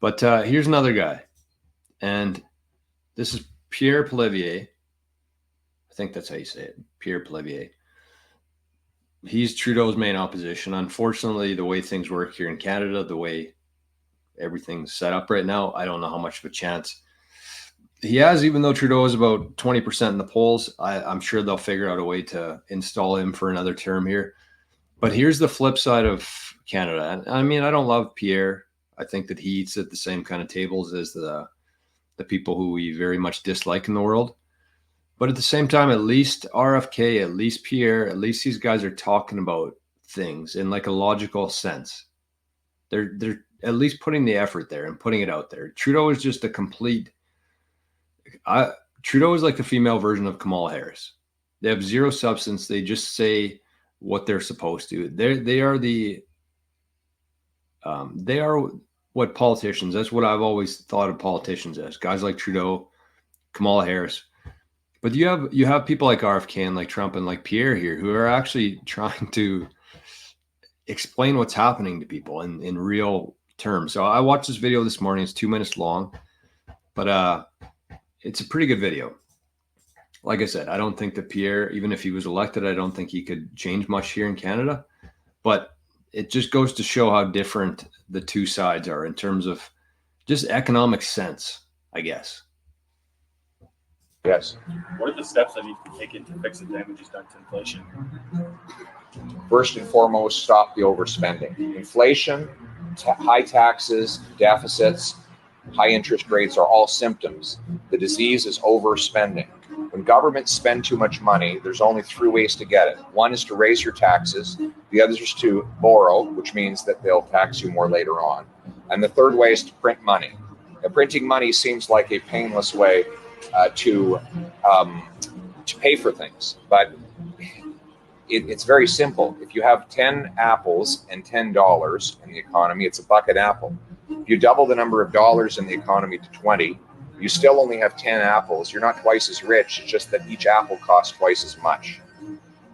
But here's another guy, and this is Pierre Poilievre. I think that's how you say it, Pierre Poilievre. He's Trudeau's main opposition. Unfortunately, the way things work here in Canada, the way everything's set up right now, I don't know how much of a chance he has, even though Trudeau is about 20% in the polls. I'm sure they'll figure out a way to install him for another term here. But here's the flip side of Canada. I mean, I don't love Pierre. I think that he eats at the same kind of tables as the people who we very much dislike in the world. But at the same time, at least RFK, at least Pierre, at least these guys are talking about things in like a logical sense. They're at least putting the effort there and putting it out there. Trudeau is just a complete. Trudeau is like the female version of Kamala Harris. They have zero substance. They just say what they're supposed to. They are what politicians. That's what I've always thought of politicians as. Guys like Trudeau, Kamala Harris. But you have people like RFK and like Trump and like Pierre here who are actually trying to explain what's happening to people in real terms. So I watched this video this morning. It's 2 minutes long, but it's a pretty good video. Like I said, I don't think that Pierre, even if he was elected, I don't think he could change much here in Canada. But it just goes to show how different the two sides are in terms of just economic sense, I guess. Yes. What are the steps that need to be taken to fix the damages done to inflation? First and foremost, stop the overspending. Inflation, high taxes, deficits, high interest rates are all symptoms. The disease is overspending. When governments spend too much money, there's only three ways to get it. One is to raise your taxes. The other is to borrow, which means that they'll tax you more later on. And the third way is to print money. Now, printing money seems like a painless way to pay for things, but it's very simple. If you have 10 apples and $10 in the economy, it's a buck an apple. If you double the number of dollars in the economy to 20, you still only have 10 apples. You're not twice as rich. It's just that each apple costs twice as much.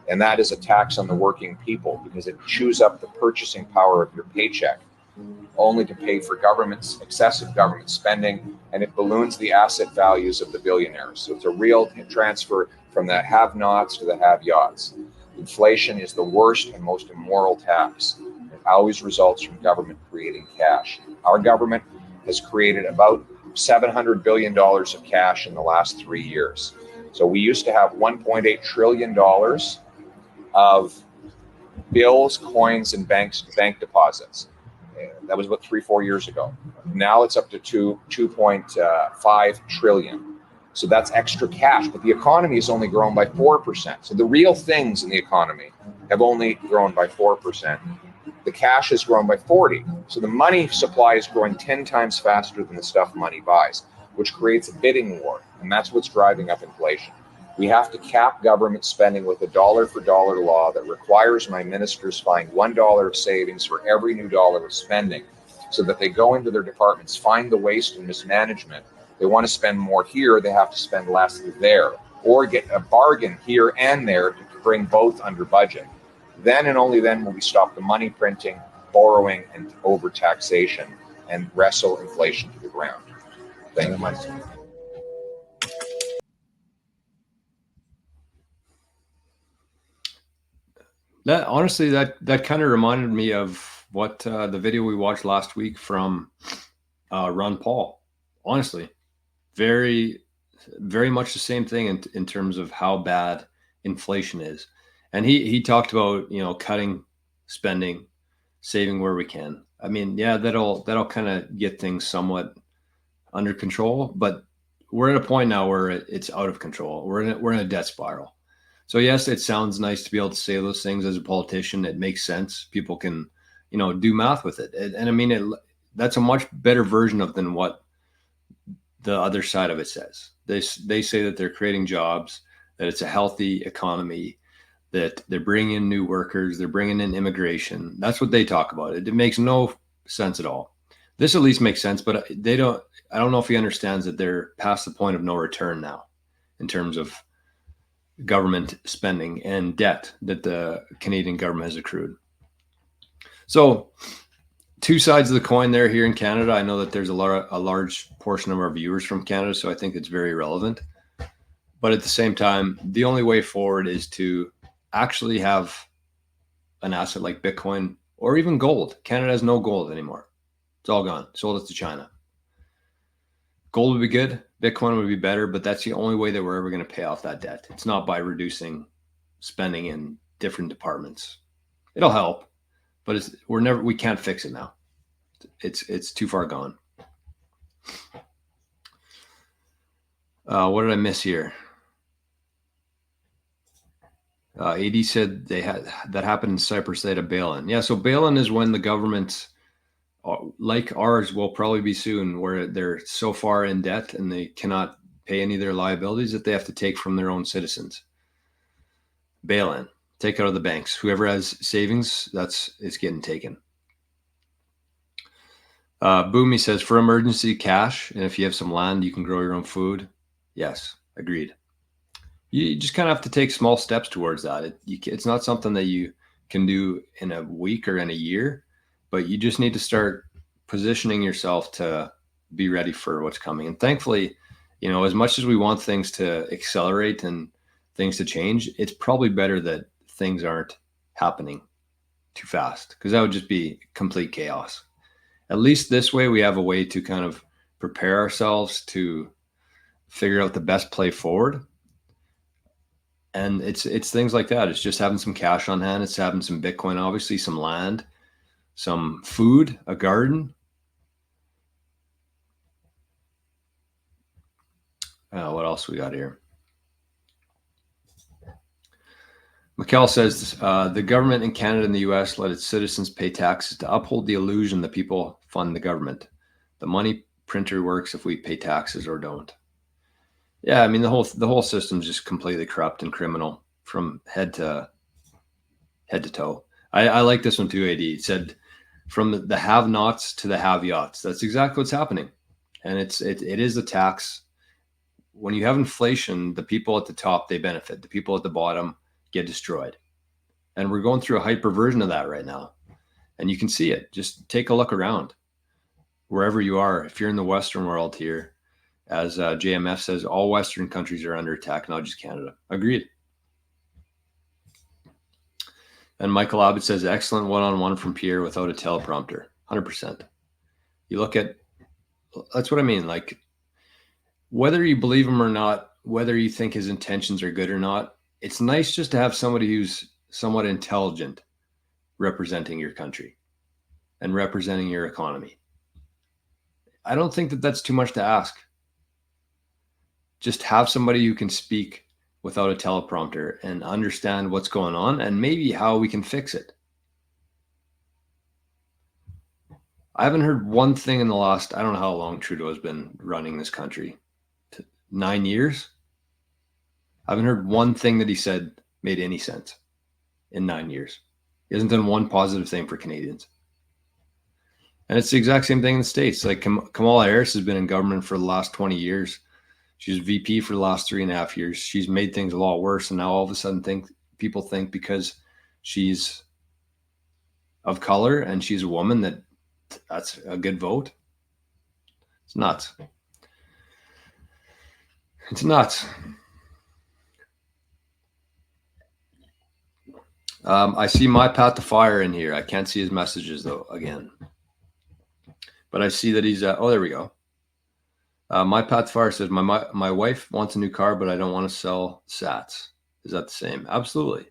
And that is a tax on the working people because it chews up the purchasing power of your paycheck, only to pay for excessive government spending, and it balloons the asset values of the billionaires. So it's a real transfer from the have-nots to the have-yots. Inflation is the worst and most immoral tax. It always results from government creating cash. Our government has created about $700 billion of cash in the last 3 years. So we used to have $1.8 trillion of bills, coins, and bank deposits. That was about 3-4 years ago. Now it's up to 2.5 trillion. So that's extra cash, but the economy has only grown by 4%. So the real things in the economy have only grown by 4%. The cash has grown by 40. So the money supply is growing 10 times faster than the stuff money buys, which creates a bidding war. And that's what's driving up inflation. We have to cap government spending with a dollar for dollar law that requires my ministers find $1 of savings for every new dollar of spending, so that they go into their departments, find the waste and mismanagement. They want to spend more here, they have to spend less there, or get a bargain here and there to bring both under budget. Then and only then will we stop the money printing, borrowing, and overtaxation and wrestle inflation to the ground. Thank you much. That honestly, that kind of reminded me of what the video we watched last week from Ron Paul. Honestly, very, very much the same thing in terms of how bad inflation is. And he talked about, cutting spending, saving where we can. I mean, yeah, that'll kind of get things somewhat under control, but we're at a point now where it's out of control. We're in a debt spiral. So yes, it sounds nice to be able to say those things as a politician. It makes sense. People can, do math with it. And I mean, that's a much better version of than what the other side of it says. They say that they're creating jobs, that it's a healthy economy, that they're bringing in new workers, they're bringing in immigration. That's what they talk about. It makes no sense at all. This at least makes sense, but I don't know if he understands that they're past the point of no return now in terms of government spending and debt that the Canadian government has accrued. So two sides of the coin there here in Canada. I know that there's a large portion of our viewers from Canada, so I think it's very relevant. But at the same time, the only way forward is to actually have an asset like Bitcoin or even gold. Canada has no gold anymore. It's all gone. Sold it to China. Gold would be good. Bitcoin would be better, but that's the only way that we're ever going to pay off that debt. It's not by reducing spending in different departments. It'll help, but we can't fix it now. It's too far gone. What did I miss here? AD said that happened in Cyprus. They had a bail-in. Yeah, so bail-in is when the government, like ours, will probably be soon, where they're so far in debt and they cannot pay any of their liabilities that they have to take from their own citizens. Bail-in, take out of the banks. Whoever has savings, it's getting taken. Boomy says, for emergency cash, and if you have some land, you can grow your own food. Yes, agreed. You just kind of have to take small steps towards that. It's not something that you can do in a week or in a year, but you just need to start positioning yourself to be ready for what's coming. And thankfully, as much as we want things to accelerate and things to change, it's probably better that things aren't happening too fast, because that would just be complete chaos. At least this way, we have a way to kind of prepare ourselves to figure out the best play forward. And it's things like that. It's just having some cash on hand. It's having some Bitcoin, obviously, some land, some food, a garden. What else we got here? Mikkel says the government in Canada and the U.S. let its citizens pay taxes to uphold the illusion that people fund the government. The money printer works if we pay taxes or don't. Yeah, I mean the whole system's just completely corrupt and criminal from head to toe. I like this one too, AD. It said from the have-nots to the have-yachts. That's exactly what's happening, and it is a tax. When you have inflation, the people at the top, they benefit. The people at the bottom get destroyed, and we're going through a hyper version of that right now, and you can see it. Just take a look around wherever you are. If you're in the Western world here, as JMF says, all Western countries are under attack, not just Canada. Agreed. And Michael Abbott says, excellent one-on-one from Pierre without a teleprompter. 100%. You look at, that's what I mean. Like, whether you believe him or not, whether you think his intentions are good or not, it's nice just to have somebody who's somewhat intelligent representing your country and representing your economy. I don't think that that's too much to ask. Just have somebody who can speak without a teleprompter and understand what's going on and maybe how we can fix it. I haven't heard one thing in the last, I don't know how long Trudeau has been running this country. 9 years? I haven't heard one thing that he said made any sense in 9 years. He hasn't done one positive thing for Canadians. And it's the exact same thing in the States. Like Kamala Harris has been in government for the last 20 years. She was VP for the last 3.5 years. She's made things a lot worse. And now all of a sudden people think because she's of color and she's a woman that's a good vote. It's nuts. It's nuts. I see My Path to Fire in here. I can't see his messages though, again. But I see that he's, oh, there we go. My Path to Fire says, my wife wants a new car, but I don't want to sell sats. Is that the same? Absolutely.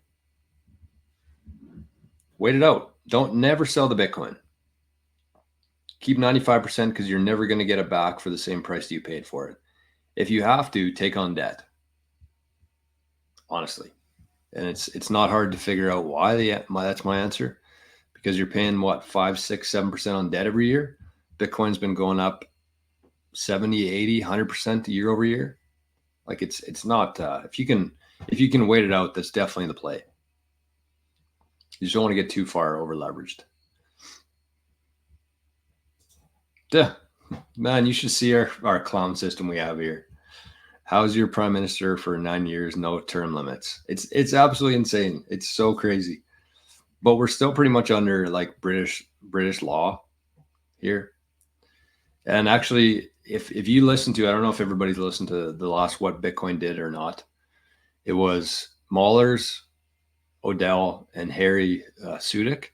Wait it out. Never sell the Bitcoin. Keep 95% because you're never going to get it back for the same price that you paid for it. If you have to, take on debt. Honestly. And it's not hard to figure out why that's my answer. Because you're paying what, 5, 6, 7% on debt every year. Bitcoin's been going up 70, 80, 100% year over year. Like it's not, if you can wait it out, that's definitely the play. You just don't want to get too far over leveraged. Yeah, man, you should see our clown system we have here. How's your prime minister for 9 years, no term limits? It's absolutely insane. It's so crazy, but we're still pretty much under like British law. here. And actually, if you listen to, I don't know if everybody's listened to the last What Bitcoin Did or not. It was Maulers, Odell, and Harry Sudik.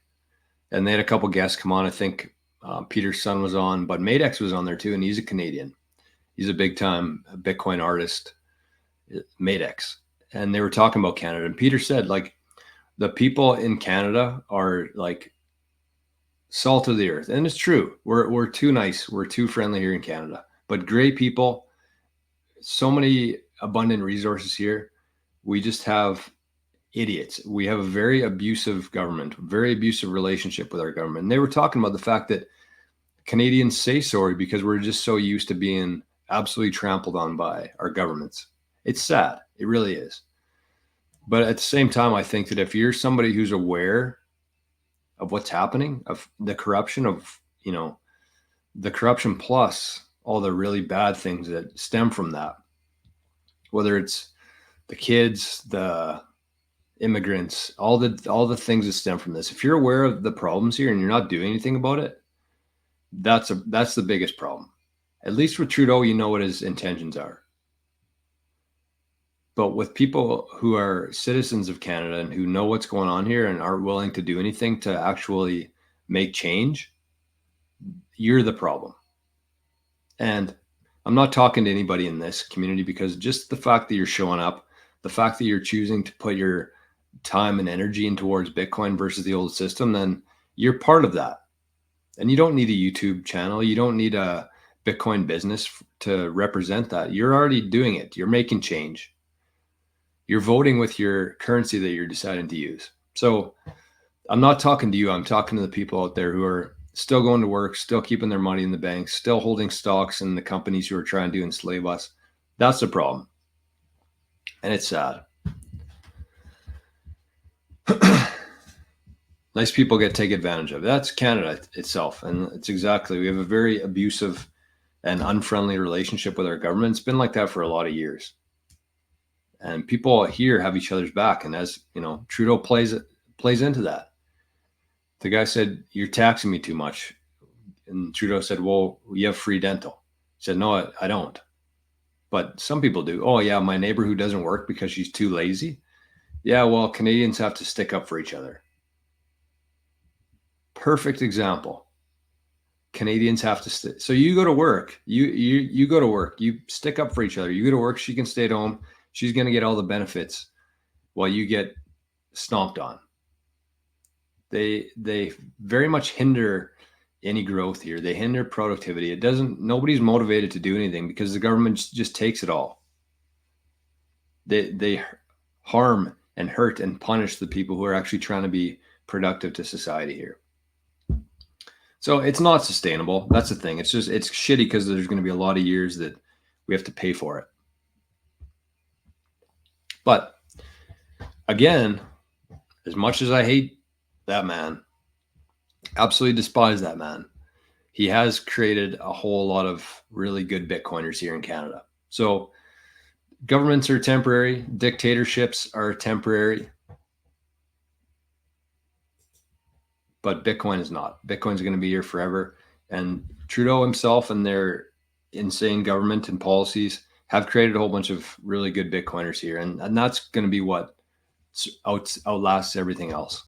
And they had a couple guests come on. I think Peter's son was on, but Madex was on there too, and he's a Canadian. He's a big time Bitcoin artist, Madex. And they were talking about Canada. And Peter said, like, the people in Canada are like salt of the earth. And it's true. We're too nice. We're too friendly here in Canada. But great people, so many abundant resources here. We just have idiots. We have a very abusive government, very abusive relationship with our government. And they were talking about the fact that Canadians say sorry because we're just so used to being absolutely trampled on by our governments. It's sad. It really is. But at the same time, I think that if you're somebody who's aware of what's happening, of the corruption, of, the corruption plus all the really bad things that stem from that, whether it's the kids, the immigrants, all the things that stem from this. If you're aware of the problems here and you're not doing anything about it, that's the biggest problem. At least with Trudeau, you know what his intentions are. But with people who are citizens of Canada and who know what's going on here and aren't willing to do anything to actually make change, you're the problem. And I'm not talking to anybody in this community, because just the fact that you're showing up, the fact that you're choosing to put your time and energy in towards Bitcoin versus the old system, then you're part of that. And you don't need a YouTube channel. You don't need a Bitcoin business to represent that. You're already doing it. You're making change. You're voting with your currency that you're deciding to use. So I'm not talking to you. I'm talking to the people out there who are still going to work, still keeping their money in the bank, still holding stocks in the companies who are trying to enslave us. That's the problem. And it's sad. Nice people get taken advantage of. That's Canada itself. And it's exactly, we have a very abusive and unfriendly relationship with our government. It's been like that for a lot of years. And people here have each other's back. And as Trudeau plays into that. The guy said, "You're taxing me too much." And Trudeau said, "Well, you have free dental." He said, "No, I don't. But some people do." "Oh, yeah, my neighbor who doesn't work because she's too lazy." "Yeah, well, Canadians have to stick up for each other." Perfect example. Canadians have to so you go to work. You go to work. You stick up for each other. You go to work. She can stay at home. She's going to get all the benefits while you get stomped on. They very much hinder any growth here. They hinder productivity. Nobody's motivated to do anything because the government just takes it all. They harm and hurt and punish the people who are actually trying to be productive to society here. So it's not sustainable. That's the thing. It's shitty because there's going to be a lot of years that we have to pay for it. But again, as much as I hate that man, absolutely despise that man, he has created a whole lot of really good Bitcoiners here in Canada. So governments are temporary. Dictatorships are temporary. But Bitcoin is not. Bitcoin's going to be here forever. And Trudeau himself and their insane government and policies have created a whole bunch of really good Bitcoiners here. And that's going to be what outlasts everything else.